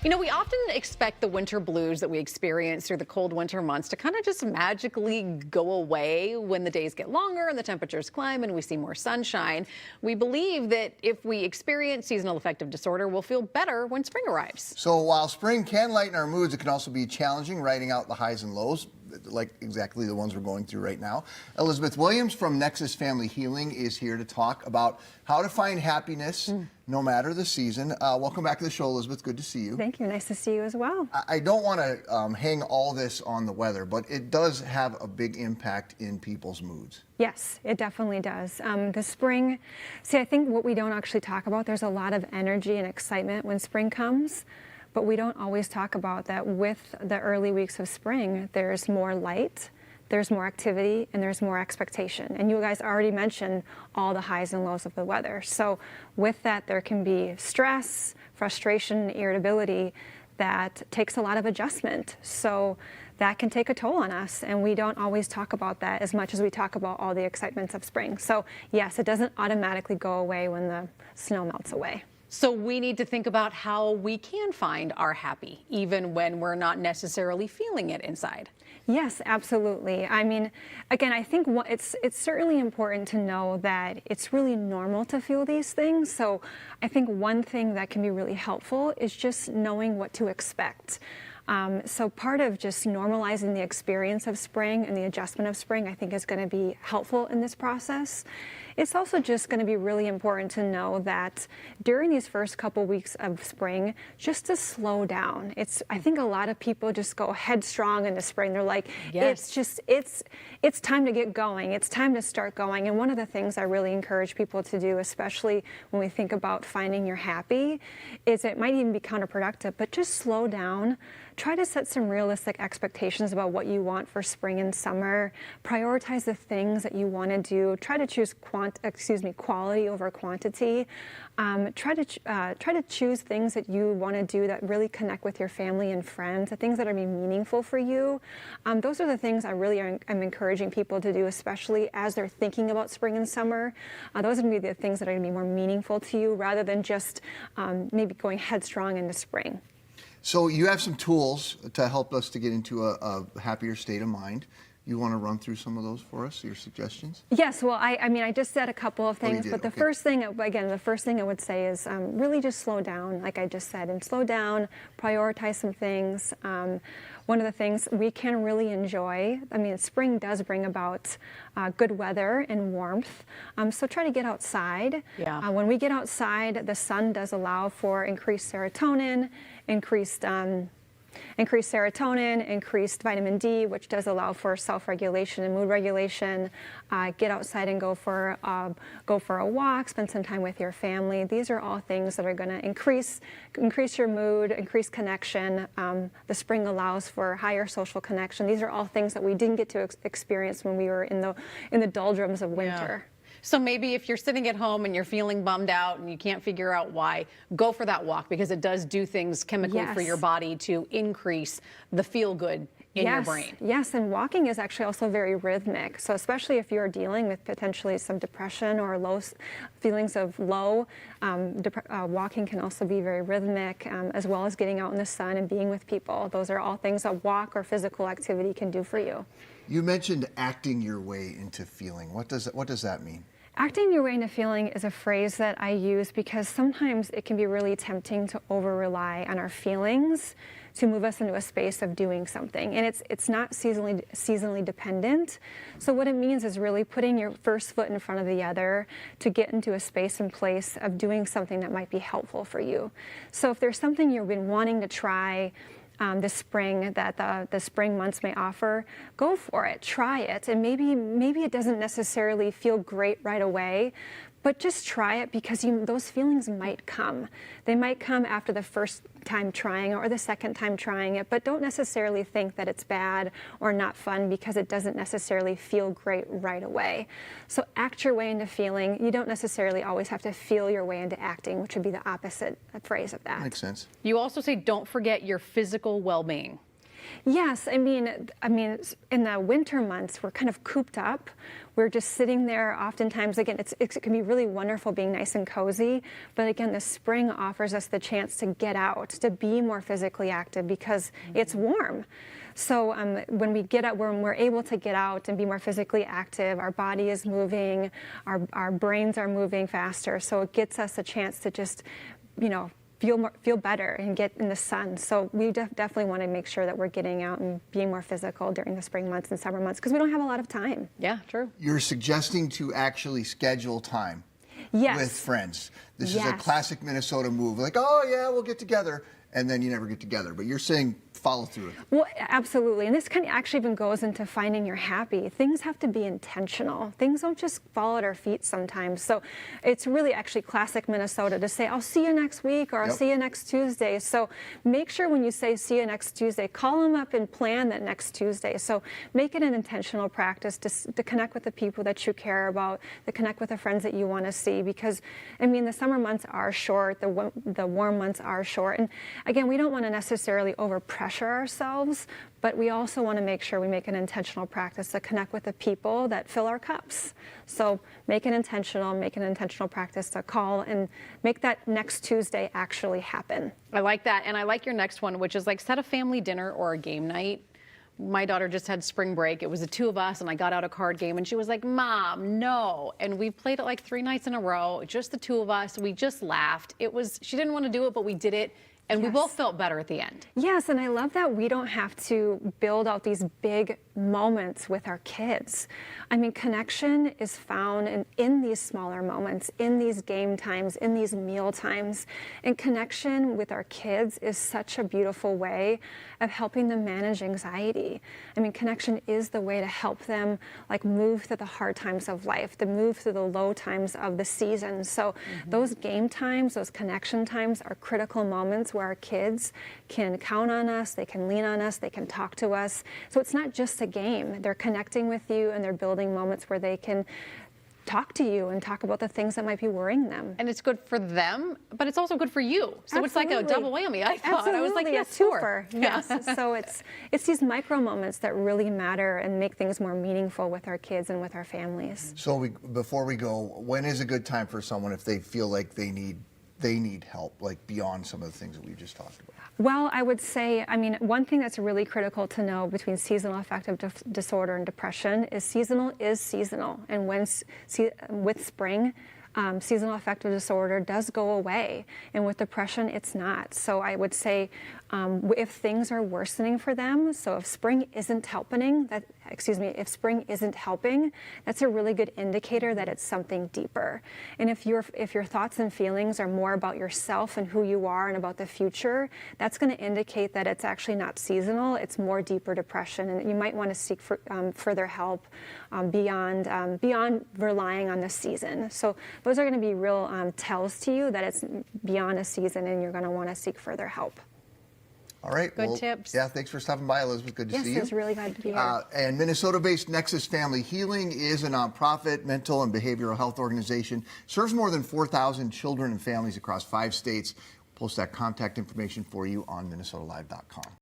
You know, we often expect the winter blues that we experience through the cold winter months to kind of just magically go away when the days get longer and the temperatures climb and we see more sunshine. We believe that if we experience seasonal affective disorder, we'll feel better when spring arrives. So while spring can lighten our moods, it can also be challenging writing out the highs and lows, like exactly the ones we're going through right now. Elizabeth Williams from Nexus Family Healing is here to talk about how to find happiness no matter the season. Welcome back to the show, Elizabeth. Good to see you. Thank you. Nice to see you as well. I don't want to hang all this on the weather, but it does have a big impact in people's moods. Yes, it definitely does. The spring, see, I think what we don't actually talk about, there's a lot of energy and excitement when spring comes. But we don't always talk about that with the early weeks of spring, there's more light, there's more activity, and there's more expectation. And you guys already mentioned all the highs and lows of the weather. So with that, there can be stress, frustration, irritability that takes a lot of adjustment. So that can take a toll on us, and we don't always talk about that as much as we talk about all the excitements of spring. So yes, it doesn't automatically go away when the snow melts away. So we need to think about how we can find our happy, even when we're not necessarily feeling it inside. Yes, absolutely. I mean, again, I think it's certainly important to know that it's really normal to feel these things. So I think one thing that can be really helpful is just knowing what to expect. So part of just normalizing the experience of spring and the adjustment of spring, I think, is going to be helpful in this process. It's also just going to be really important to know that during these first couple weeks of spring, just to slow down. I think a lot of people just go headstrong into spring. They're like, yes, it's time to get going. It's time to start going. And one of the things I really encourage people to do, especially when we think about finding your happy, is it might even be counterproductive, but just slow down. Try to set some realistic expectations about what you want for spring and summer. Prioritize the things that you want to do. Try to choose quality over quantity. Try to choose things that you want to do that really connect with your family and friends, the things that are meaningful for you. Those are the things I really am encouraging people to do, especially as they're thinking about spring and summer. Those are going to be the things that are going to be more meaningful to you rather than just maybe going headstrong into spring. So you have some tools to help us to get into a happier state of mind. You want to run through some of those for us, your suggestions? Yes, well, I mean, I just said a couple of things, but the Okay. first thing, again, the first thing I would say is really just slow down, like I just said, and slow down, prioritize some things. One of the things we can really enjoy, I mean, spring does bring about good weather and warmth, so try to get outside. Yeah. When we get outside, the sun does allow for increased serotonin, increased vitamin D, which does allow for self-regulation and mood regulation. Get outside and go for a walk, spend some time with your family. These are all things that are going to increase your mood, increase connection. The spring allows for higher social connection. These are all things that we didn't get to experience when we were in the doldrums of winter. Yeah. So maybe if you're sitting at home and you're feeling bummed out and you can't figure out why, go for that walk, because it does do things chemically for your body to increase the feel-good in your brain. Yes, and walking is actually also very rhythmic. So especially if you're dealing with potentially some depression or feelings of low, walking can also be very rhythmic, as well as getting out in the sun and being with people. Those are all things a walk or physical activity can do for you. You mentioned acting your way into feeling. What does that mean? Acting your way into feeling is a phrase that I use because sometimes it can be really tempting to over-rely on our feelings to move us into a space of doing something. And it's not seasonally dependent. So what it means is really putting your first foot in front of the other to get into a space and place of doing something that might be helpful for you. So if there's something you've been wanting to try this spring that the spring months may offer, go for it, try it. And maybe it doesn't necessarily feel great right away, but just try it because those feelings might come. They might come after the first time trying or the second time trying it, but don't necessarily think that it's bad or not fun because it doesn't necessarily feel great right away. So act your way into feeling. You don't necessarily always have to feel your way into acting, which would be the opposite phrase of that. Makes sense. You also say don't forget your physical well-being. Yes, I mean, in the winter months, we're kind of cooped up. We're just sitting there. Oftentimes, again, it can be really wonderful being nice and cozy. But again, the spring offers us the chance to get out, to be more physically active because it's warm. So when we get out, when we're able to get out and be more physically active, our body is moving, our brains are moving faster. So it gets us a chance to just, feel better and get in the sun. So we definitely want to make sure that we're getting out and being more physical during the spring months and summer months because we don't have a lot of time. Yeah, true. You're suggesting to actually schedule time Yes. with friends. This is a Yes. classic Minnesota move. Like, oh yeah, we'll get together. And then you never get together. But you're saying follow through. Well, absolutely. And this kind of actually even goes into finding you're happy. Things have to be intentional. Things don't just fall at our feet sometimes. So it's really actually classic Minnesota to say, I'll see you next week or I'll see you next Tuesday. So make sure when you say see you next Tuesday, call them up and plan that next Tuesday. So make it an intentional practice to connect with the people that you care about, to connect with the friends that you want to see. Because, the summer months are short, the warm months are short. And again, we don't want to necessarily overpressure ourselves, but we also want to make sure we make an intentional practice to connect with the people that fill our cups. So make an intentional practice to call and make that next Tuesday actually happen. I like that. And I like your next one, which is like set a family dinner or a game night. My daughter just had spring break. It was the two of us, and I got out a card game, and she was like, Mom, no. And we played it like 3 nights in a row, just the two of us. We just laughed. She didn't want to do it, but we did it. And we both felt better at the end. Yes, and I love that we don't have to build out these big moments with our kids. Connection is found in these smaller moments, in these game times, in these meal times. And connection with our kids is such a beautiful way of helping them manage anxiety. Connection is the way to help them move through the hard times of life, to move through the low times of the season. So those game times, those connection times are critical moments where our kids can count on us, they can lean on us, they can talk to us. So it's not just a game. They're connecting with you and they're building moments where they can talk to you and talk about the things that might be worrying them. And it's good for them, but it's also good for you. So it's like a double whammy, I thought. Absolutely. I was like, yes, sure. Yes. So it's these micro moments that really matter and make things more meaningful with our kids and with our families. So before we go, when is a good time for someone if they feel like they need help, like beyond some of the things that we've just talked about? Well, I would say, one thing that's really critical to know between seasonal affective disorder and depression is seasonal. And with spring, seasonal affective disorder does go away. And with depression, it's not. So I would say if things are worsening for them, so if spring isn't helping, if spring isn't helping, that's a really good indicator that it's something deeper. And if your thoughts and feelings are more about yourself and who you are and about the future, that's going to indicate that it's actually not seasonal, it's more deeper depression. And you might want to seek further help beyond relying on the season. So those are going to be real tells to you that it's beyond a season and you're going to want to seek further help. All right. Good tips. Yeah, thanks for stopping by, Elizabeth. Good to see you. Yes, it's really glad to be here. And Minnesota-based Nexus Family Healing is a nonprofit mental and behavioral health organization. Serves more than 4,000 children and families across 5 states. Post that contact information for you on minnesotalive.com.